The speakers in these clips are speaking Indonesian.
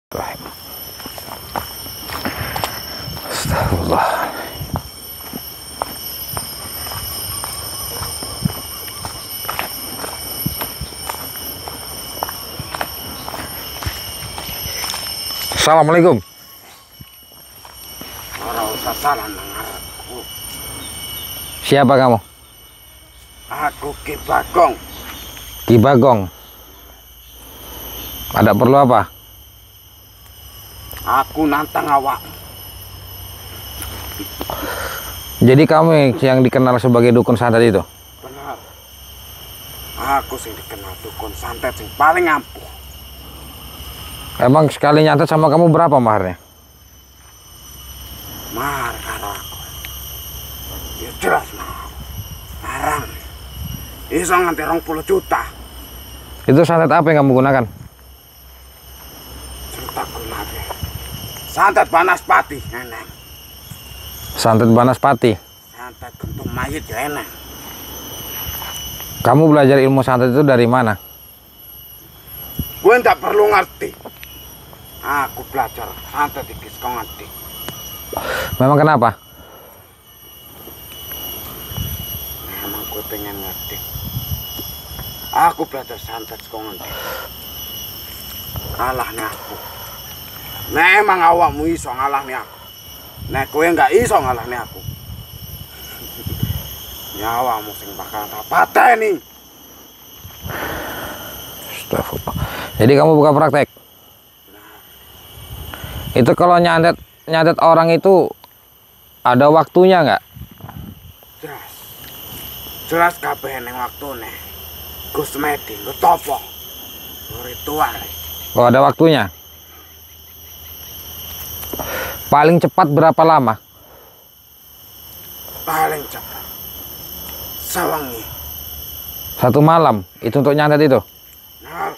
Astagfirullah. Assalamualaikum. Ora usah salah ngarepku. Siapa kamu? Aku Ki Bagong. Ki Bagong. Ada perlu apa? Aku nantang awak. Jadi kamu yang dikenal sebagai dukun santet itu? Benar. Aku sing dikenal dukun santet sing paling ampuh. Emang sekali nyantet sama kamu berapa maharnya? Mahar karo aku. Ya jelas mahar. Larang. Iso nganti 20 juta. Itu santet apa yang kamu gunakan? Cerita gunake. Santet Banaspati eneng. Santet Banaspati. Santet kentung mayit ya eneng. Kamu belajar ilmu santet itu dari mana? Gue ndak perlu ngerti. Aku belajar santet iki kok ngerti. Memang kenapa? Memang gue pengen ngerti. Aku belajar santet kok ngerti. Kalahnya aku. Memang awakmu iso ngalahnya aku. Nek kowe nggak iso ngalahnya aku. Nyawamu sing bakal tak pateni. Astagfirullah. Jadi kamu buka praktek? Itu kalau nyantet orang itu ada waktunya nggak? Jelas. Jelas kabeh ning waktune. Gus Medi lu topo. Ritual. Oh, ada waktunya. Paling cepat berapa lama? Paling cepat. Sawangi. 1 malam itu untuk nyantet itu. Nah,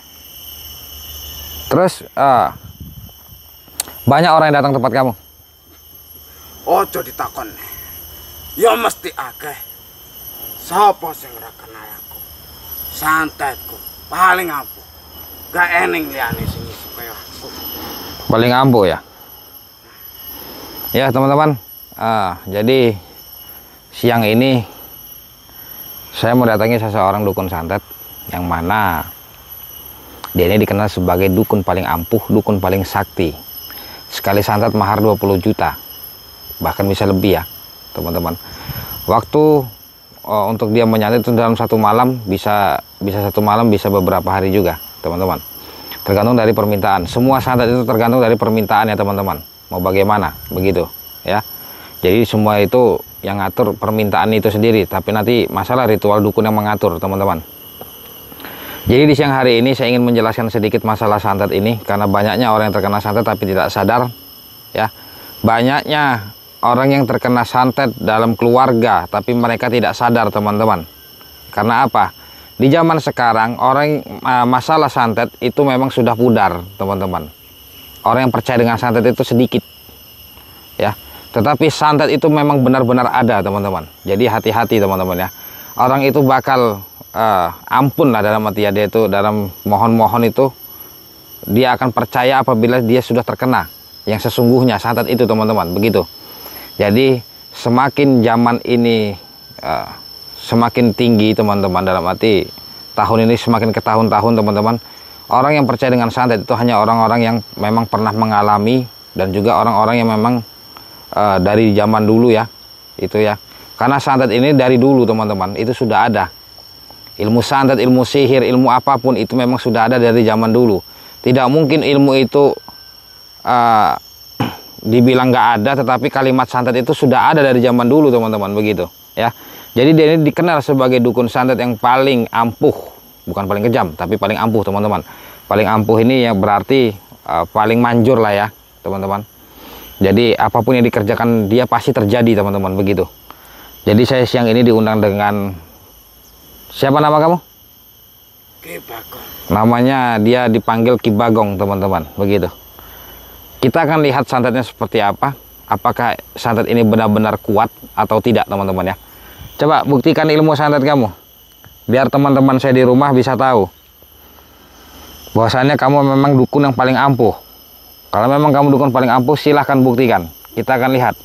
Terus banyak orang yang datang tempat kamu. ojo ditakon. Ya mesti akeh. Sapa sing ora kenal aku? Santetku paling ampuh. Gak eneng liyane sing iso kaya aku. Paling ampuh ya. Ya teman-teman. Jadi siang ini saya mau datangi seseorang dukun santet yang mana dia ini dikenal sebagai dukun paling ampuh, dukun paling sakti. Sekali santet mahar 20 juta. Bahkan bisa lebih ya, teman-teman. Waktu untuk dia menyantet itu dalam 1 malam bisa 1 malam, bisa beberapa hari juga, teman-teman. Tergantung dari permintaan. Semua santet itu tergantung dari permintaan ya, teman-teman. Mau bagaimana, begitu ya. Jadi semua itu yang ngatur permintaan itu sendiri, tapi nanti masalah ritual dukun yang mengatur, teman-teman. Jadi di siang hari ini saya ingin menjelaskan sedikit masalah santet ini, karena banyaknya orang yang terkena santet tapi tidak sadar ya. Banyaknya orang yang terkena santet dalam keluarga tapi mereka tidak sadar, teman-teman. Karena apa? Di zaman sekarang orang masalah santet itu memang sudah pudar, teman-teman. Orang yang percaya dengan santet itu sedikit ya. Tetapi santet itu memang benar-benar ada, teman-teman. Jadi hati-hati, teman-teman ya. Orang itu bakal ampun lah dalam arti ya, dia itu dalam mohon-mohon itu dia akan percaya apabila dia sudah terkena yang sesungguhnya santet itu, teman-teman, begitu. Jadi semakin zaman ini semakin tinggi, teman-teman, dalam arti tahun ini semakin ke tahun-tahun, teman-teman. Orang yang percaya dengan santet itu hanya orang-orang yang memang pernah mengalami, dan juga orang-orang yang memang dari zaman dulu ya, itu ya. Karena santet ini dari dulu, teman-teman, itu sudah ada. Ilmu santet, ilmu sihir, ilmu apapun itu memang sudah ada dari zaman dulu. Tidak mungkin ilmu itu dibilang nggak ada, tetapi kalimat santet itu sudah ada dari zaman dulu, teman-teman, begitu ya. Jadi dia ini dikenal sebagai dukun santet yang paling ampuh, bukan paling kejam, tapi paling ampuh, teman-teman. Paling ampuh ini ya berarti paling manjur lah ya, teman-teman. Jadi apapun yang dikerjakan dia pasti terjadi, teman-teman, begitu. Jadi saya siang ini diundang dengan, siapa nama kamu? Ki Bagong. Namanya dia dipanggil Ki Bagong, teman-teman, begitu. Kita akan lihat santetnya seperti apa. Apakah santet ini benar-benar kuat atau tidak, teman-teman ya. Coba buktikan ilmu santet kamu, biar teman-teman saya di rumah bisa tahu bahwasannya kamu memang dukun yang paling ampuh. Kalau memang kamu dukun paling ampuh, silahkan buktikan. Kita akan lihat.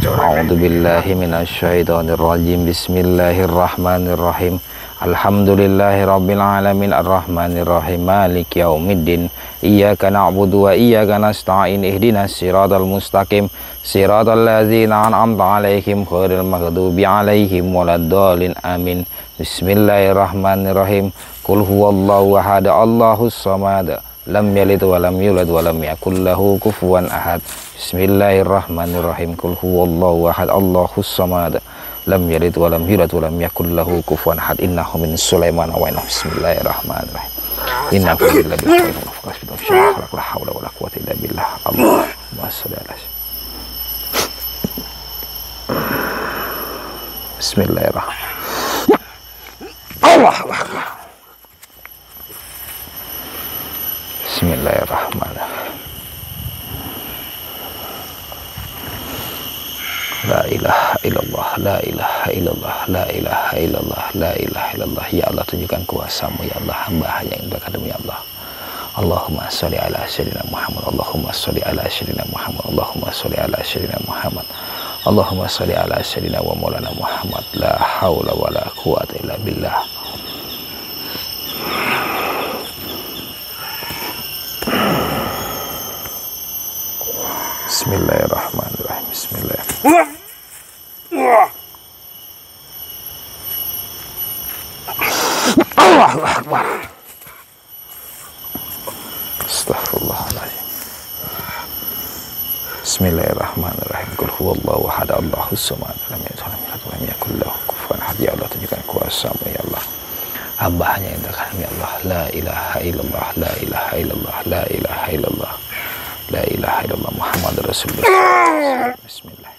A'udzubillahi minasyaitonirrajim. Bismillahirrahmanirrahim. Alhamdulillahirabbil alamin arrahmanirrahim maliki yaumiddin. Iyyaka na'budu wa iyyaka nasta'in ihdinas siratal mustaqim siratal ladzina an'amta 'alaihim ghairil maghdubi 'alaihim waladdallin amin. Bismillahirrahmanirrahim. Qul huwallahu ahad Allahus samad lam yalid wa lam yulad wa lam yakul lahu kufuwan ahad. Bismillahirrahmanirrahim. Qul huwallahu ahad Allahus samad lam yalid wa lam yulad wa lam yakul lahu kufuwan ahad. Innahu min Sulaiman wa innahu bismillahirrahmanirrahim. Innahu billahi la haula wala quwwata illa billah. Allahumma shalli ala Bismillahirrahmanirrahim. Allahu akbar. Bismillahirrahmanirrahim. La ilaha illallah, la ilaha illallah, la ilaha illallah, la ilaha illallah. Ya Allah, tunjukkan kuasa-Mu ya Allah, hamba hanya yang berkadam ya Allah. Allahumma sholli ala sayyidina Muhammad, Allahumma sholli ala sayyidina Muhammad, Allahumma sholli ala sayyidina Muhammad, Allahumma sholli ala sayyidina wa maulana Muhammad. La haula wala quwwata illa billah. Bismillahirrahmanirrahim. Bismillahirrahmanirrahim. Allahu akbar. Astaghfirullahaladzim. Bismillahirrahmanirrahim. Qul huwallahu ahad Allahus samad lam yalid wa lam yulad wa lam yakul lahu kufuwan ahad. Ya Allah, tunjukkan kuasa-Mu ya Allah, hamba hanya yang berkadam ya Allah. La ilaha illallah, la ilaha illallah, la ilaha illallah, la ilaha illallah Muhammadur Rasulullah. Bismillah.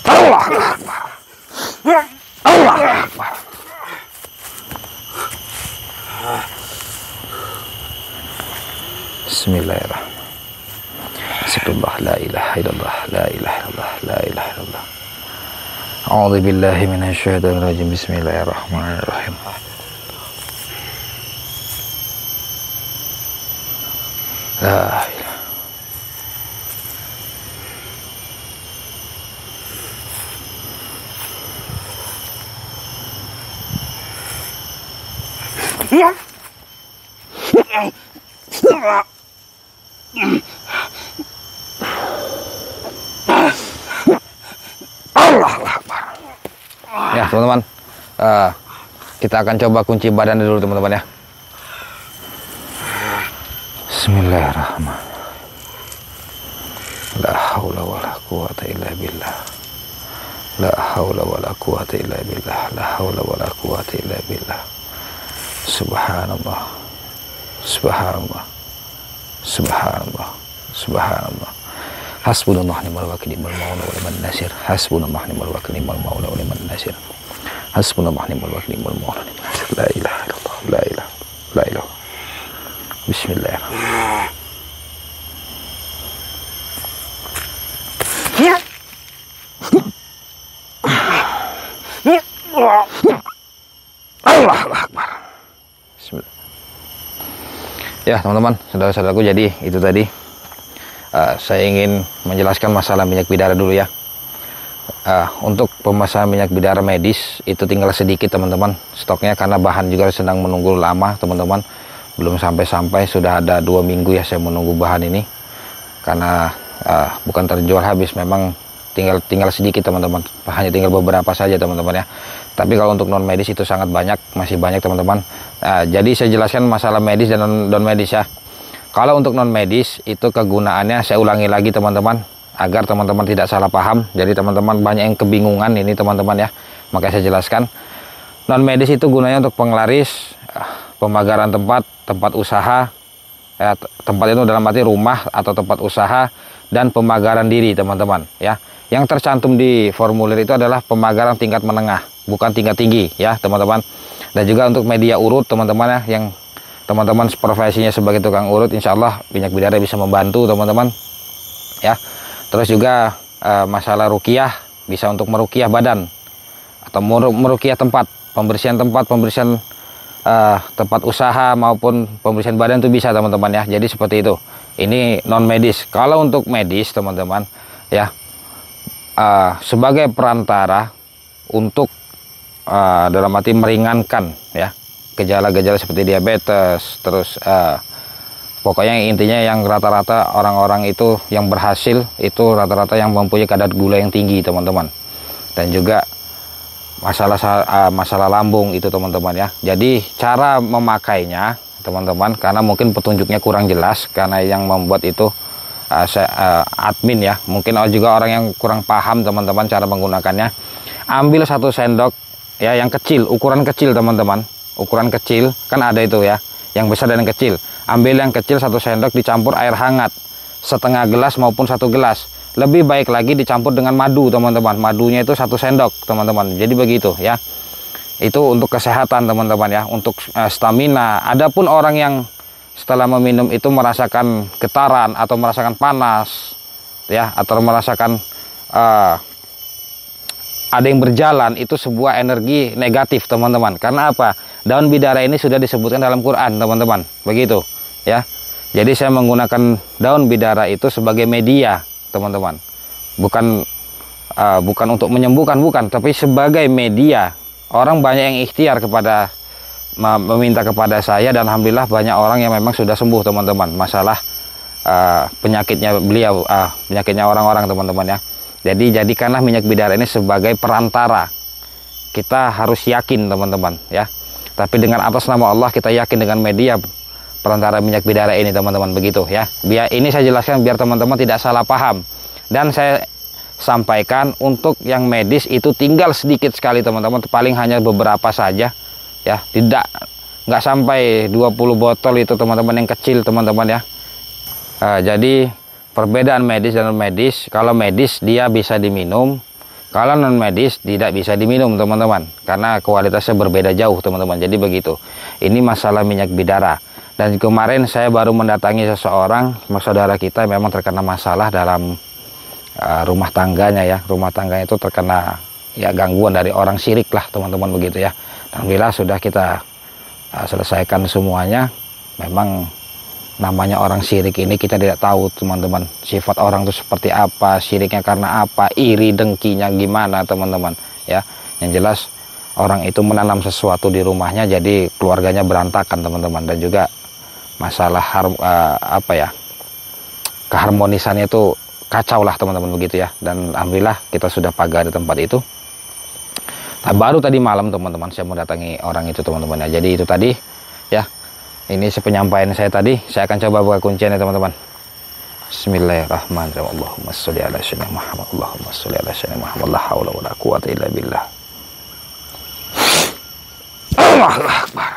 Allahu akbar. Allahu akbar. Bismillahirrahmanirrahim. Zikrullah, la ilaha illallah, la ilaha illallah, la ilaha illallah. A'udzu billahi minasyaitonir rajim. Bismillahirrahmanirrahim. La ilaha. Allahu akbar. Ya teman-teman, kita akan coba kunci badan dulu teman-teman ya. Bismillahirrahmanirrahim. La haula wala quwwata illa billah. La haula wala quwwata illa billah. La haula wala quwwata illa billah. Subhanallah. Subhanallah. Subhanallah. Subhanallah. Hasbunallah ni'mal wakil ni'mal maula wa ni'man nasir. Hasbunallah ni'mal wakil ni'mal maula wa ni'man nasir. Hasbunallah ni'mal wakil ni'mal maula wa ni'man nasir. La ilaha illallah. La ilaha. La ilaha. Bismillahirrahmanirrahim. Allahu akbar. Bismillah. Ya teman-teman, saudara-saudaraku, jadi itu tadi saya ingin menjelaskan masalah minyak bidara dulu ya. Untuk pemasangan minyak bidara medis itu tinggal sedikit teman-teman stoknya, karena bahan juga sedang menunggu lama teman-teman, belum sampai-sampai, sudah ada 2 minggu ya saya menunggu bahan ini, karena bukan terjual habis, memang tinggal sedikit teman-teman, hanya tinggal beberapa saja teman-teman ya. Tapi kalau untuk non medis itu sangat banyak, masih banyak teman-teman. Jadi saya jelaskan masalah medis dan non medis ya. Kalau untuk non medis itu kegunaannya saya ulangi lagi teman-teman, agar teman-teman tidak salah paham. Jadi teman-teman banyak yang kebingungan ini teman-teman ya, makanya saya jelaskan. Non medis itu gunanya untuk penglaris, pemagaran tempat usaha, tempat itu dalam arti rumah atau tempat usaha, dan pemagaran diri teman-teman ya. Yang tercantum di formulir itu adalah pemagaran tingkat menengah, bukan tingkat tinggi ya teman-teman. Dan juga untuk media urut teman-teman ya, yang teman-teman profesinya sebagai tukang urut, insya Allah minyak bidara bisa membantu teman-teman ya. Terus juga masalah ruqyah, bisa untuk meruqyah badan atau meruqyah tempat, pembersihan tempat usaha maupun pembersihan badan itu bisa teman-teman ya. Jadi seperti itu. Ini non medis. Kalau untuk medis teman-teman ya, sebagai perantara untuk dalam arti meringankan ya gejala-gejala seperti diabetes, terus pokoknya intinya yang rata-rata orang-orang itu yang berhasil itu rata-rata yang mempunyai kadar gula yang tinggi teman-teman, dan juga masalah lambung itu teman-teman ya. Jadi cara memakainya teman-teman, karena mungkin petunjuknya kurang jelas karena yang membuat itu admin ya, mungkin juga orang yang kurang paham teman-teman cara menggunakannya. Ambil 1 sendok ya, yang kecil, ukuran kecil teman-teman, ukuran kecil kan ada itu ya, yang besar dan yang kecil. Ambil yang kecil 1 sendok dicampur air hangat setengah gelas maupun 1 gelas. Lebih baik lagi dicampur dengan madu teman-teman, madunya itu 1 sendok teman-teman. Jadi begitu ya, itu untuk kesehatan teman-teman ya, untuk stamina. Adapun orang yang setelah meminum itu merasakan getaran atau merasakan panas ya, atau merasakan ada yang berjalan, itu sebuah energi negatif teman-teman. Karena apa? Daun bidara ini sudah disebutkan dalam Quran teman-teman, begitu ya. Jadi saya menggunakan daun bidara itu sebagai media teman-teman, bukan untuk menyembuhkan, bukan, tapi sebagai media. Orang banyak yang ikhtiar kepada meminta kepada saya, dan alhamdulillah banyak orang yang memang sudah sembuh teman-teman, masalah penyakitnya beliau, penyakitnya orang-orang teman-teman ya. Jadi jadikanlah minyak bidara ini sebagai perantara. Kita harus yakin teman-teman ya, tapi dengan atas nama Allah kita yakin dengan media perantara minyak bidara ini teman-teman, begitu ya. Biar ini saya jelaskan biar teman-teman tidak salah paham, dan saya sampaikan untuk yang medis itu tinggal sedikit sekali teman-teman, paling hanya beberapa saja ya, nggak sampai 20 botol itu teman-teman, yang kecil teman-teman ya. Jadi perbedaan medis dan non medis, kalau medis dia bisa diminum, kalau non medis tidak bisa diminum teman-teman, karena kualitasnya berbeda jauh teman-teman. Jadi begitu, ini masalah minyak bidara. Dan kemarin saya baru mendatangi seseorang, saudara kita memang terkena masalah dalam rumah tangganya ya. Rumah tangganya itu terkena ya gangguan dari orang syirik lah teman-teman, begitu ya. Alhamdulillah sudah kita selesaikan semuanya. Memang namanya orang syirik ini kita tidak tahu teman-teman, sifat orang itu seperti apa, syiriknya karena apa, iri dengkinya gimana teman-teman ya. Yang jelas orang itu menanam sesuatu di rumahnya, jadi keluarganya berantakan teman-teman, dan juga masalah keharmonisannya itu kacau lah teman-teman, begitu ya. Dan alhamdulillah kita sudah pagar di tempat itu. Nah, baru tadi malam teman-teman saya mendatangi orang itu teman-teman ya. Jadi itu tadi ya, ini penyampaian saya tadi. Saya akan coba buka kunciannya teman-teman. Bismillahirrahmanirrahim. Allahumma sholli ala sayyidina Muhammad. Allahumma sholli ala sayyidina Muhammad. La haula wala quwwata illa billah. Allahu akbar.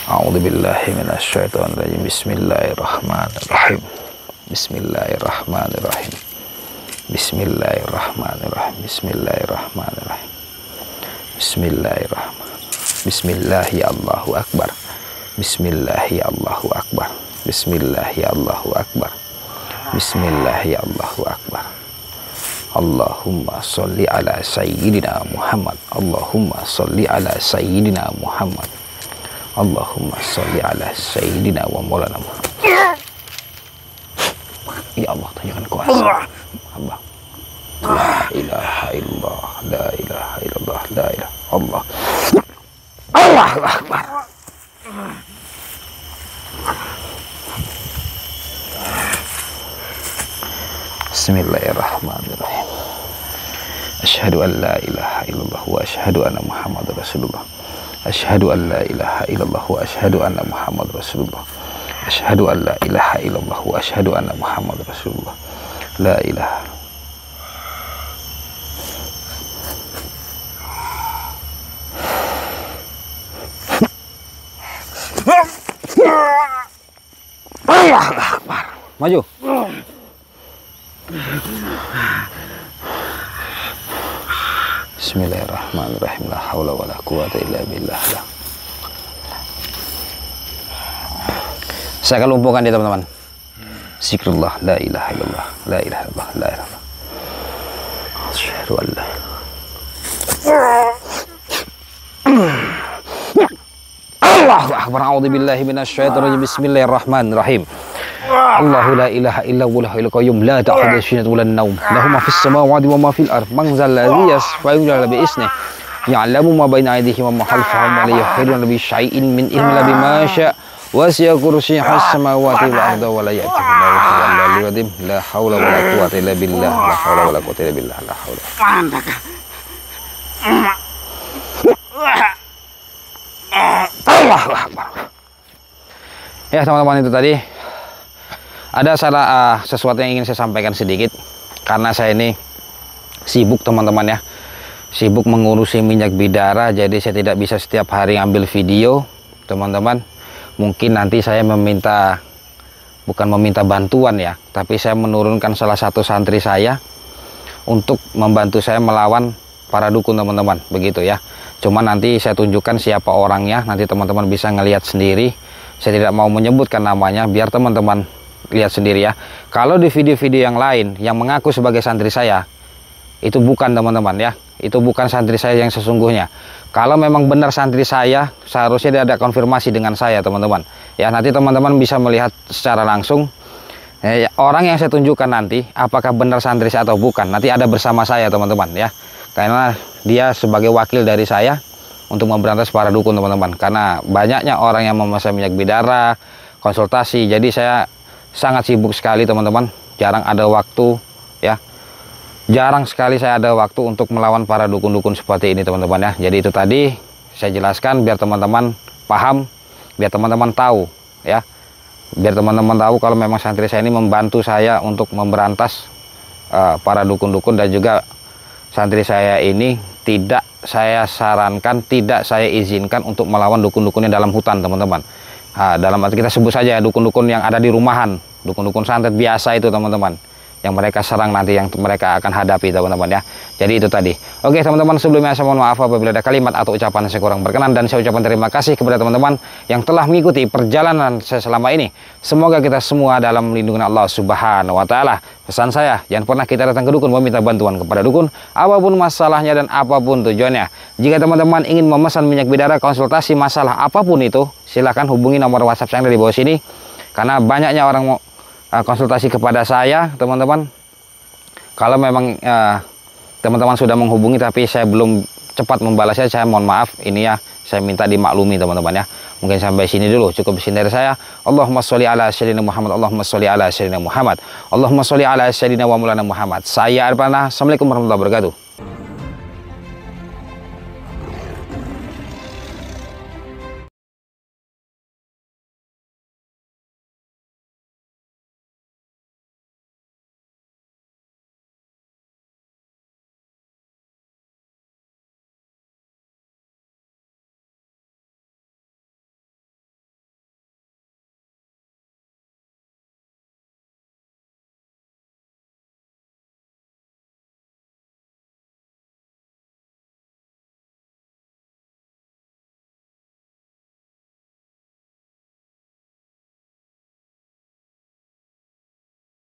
A'udzu billahi minasy syaithanir rajim. Bismillahirrahmanirrahim. Bismillahirrahmanirrahim. Bismillahirrahmanirrahim. Bismillahirrahmanirrahim. Bismillahirrahmanirrahim. Bismillah ya Allahu akbar. Bismillah ya Allahu akbar. Bismillah ya Allahu akbar. Bismillah ya Allahu akbar. Allahumma sholli ala sayyidina Muhammad. Allahumma sholli ala sayyidina Muhammad. Allahumma sholli ala sayyidina wa maulana Muhammad. Ya Allah, tunjukkan kuasa hamba. La ilaha illallah, la ilaha illallah, la ilaha Allah. Allahu akbar. Bismillahirrahmanirrahim. Asyhadu an la ilaha illallah wa asyhadu anna Muhammadar Rasulullah. Asyhadu an la ilaha illallah wa asyhadu anna Muhammadar Rasulullah. Asyhadu an la ilaha illallah wa asyhadu anna Muhammadar Rasulullah. La ilaha. Allahu akbar. Maju. Bismillahirrahmanirrahim. La haula wala quwwata illa billah. Saya akan lumpuhkan dia teman-teman. Zikrullah, la ilaha illallah, la ilaha illallah, la ilaha illallah. Asyhadu an la. Allahu akbar. A'udzubillahi minasyaitonir rajim. Bismillahirrahmanirrahim. Allahu la ilaha illa huwal hayyul qayyum la ta'khudhuhu sinatun wa la nawm. Lahu ma fis samawati wa ma fil ardh. Man zal ladzi yashfa'u illa bi isnihi. Ya'lamu ma baina aydihim wa ma khalfahum wa la yuhituna bi syai'in min ilmihi illa bima syaa. Wasi'a kursiyyuhu as-samawati wal arda wa la ya'tihi al-'aliyyul 'azim. La haula wa la quwwata illa billah. La haula wa la quwwata illa billah. La haula. Allahu akbar. Ya teman-teman, itu tadi ada sesuatu yang ingin saya sampaikan sedikit, karena saya ini sibuk teman-teman ya, sibuk mengurusi minyak bidara, jadi saya tidak bisa setiap hari ambil video teman-teman. Mungkin nanti saya bukan meminta bantuan ya, tapi saya menurunkan salah satu santri saya untuk membantu saya melawan para dukun teman-teman, begitu ya. Cuma nanti saya tunjukkan siapa orangnya, nanti teman-teman bisa ngelihat sendiri. Saya tidak mau menyebutkan namanya, biar teman-teman lihat sendiri ya. Kalau di video-video yang lain yang mengaku sebagai santri saya, itu bukan teman-teman ya, itu bukan santri saya yang sesungguhnya. Kalau memang benar santri saya, seharusnya dia ada konfirmasi dengan saya teman-teman ya. Nanti teman-teman bisa melihat secara langsung orang yang saya tunjukkan nanti apakah benar santri saya atau bukan. Nanti ada bersama saya teman-teman ya, karena dia sebagai wakil dari saya untuk memberantas para dukun teman-teman. Karena banyaknya orang yang memesan minyak bidara, konsultasi, jadi saya sangat sibuk sekali teman-teman, jarang ada waktu ya, jarang sekali saya ada waktu untuk melawan para dukun-dukun seperti ini teman-teman ya. Jadi itu tadi saya jelaskan biar teman-teman paham, biar teman-teman tahu ya, biar teman-teman tahu kalau memang santri saya ini membantu saya untuk memberantas para dukun-dukun. Dan juga santri saya ini tidak saya sarankan, tidak saya izinkan untuk melawan dukun-dukun yang dalam hutan teman-teman. Dalam arti kita sebut saja dukun-dukun yang ada di rumahan, dukun-dukun santet biasa itu teman-teman, yang mereka serang nanti, yang mereka akan hadapi teman-teman ya. Jadi itu tadi. Oke teman-teman, sebelumnya saya mohon maaf apabila ada kalimat atau ucapan saya kurang berkenan, dan saya ucapkan terima kasih kepada teman-teman yang telah mengikuti perjalanan saya selama ini. Semoga kita semua dalam lindungan Allah Subhanahu wa taala. Pesan saya, jangan pernah kita datang ke dukun meminta bantuan kepada dukun, apapun masalahnya dan apapun tujuannya. Jika teman-teman ingin memesan minyak bidara, konsultasi masalah apapun itu, silahkan hubungi nomor WhatsApp saya di bawah sini. Karena banyaknya orang mau konsultasi kepada saya teman-teman. Kalau memang teman-teman sudah menghubungi tapi saya belum cepat membalasnya, saya mohon maaf, ini ya saya minta dimaklumi teman-teman ya. Mungkin sampai sini dulu, cukup sini dari saya. Allahumma sholli ala sayyidina Muhammad, Allahumma sholli ala sayyidina Muhammad, Allahumma sholli ala sayyidina wa maulana Muhammad. Saya Arifana, assalamualaikum warahmatullahi wabarakatuh.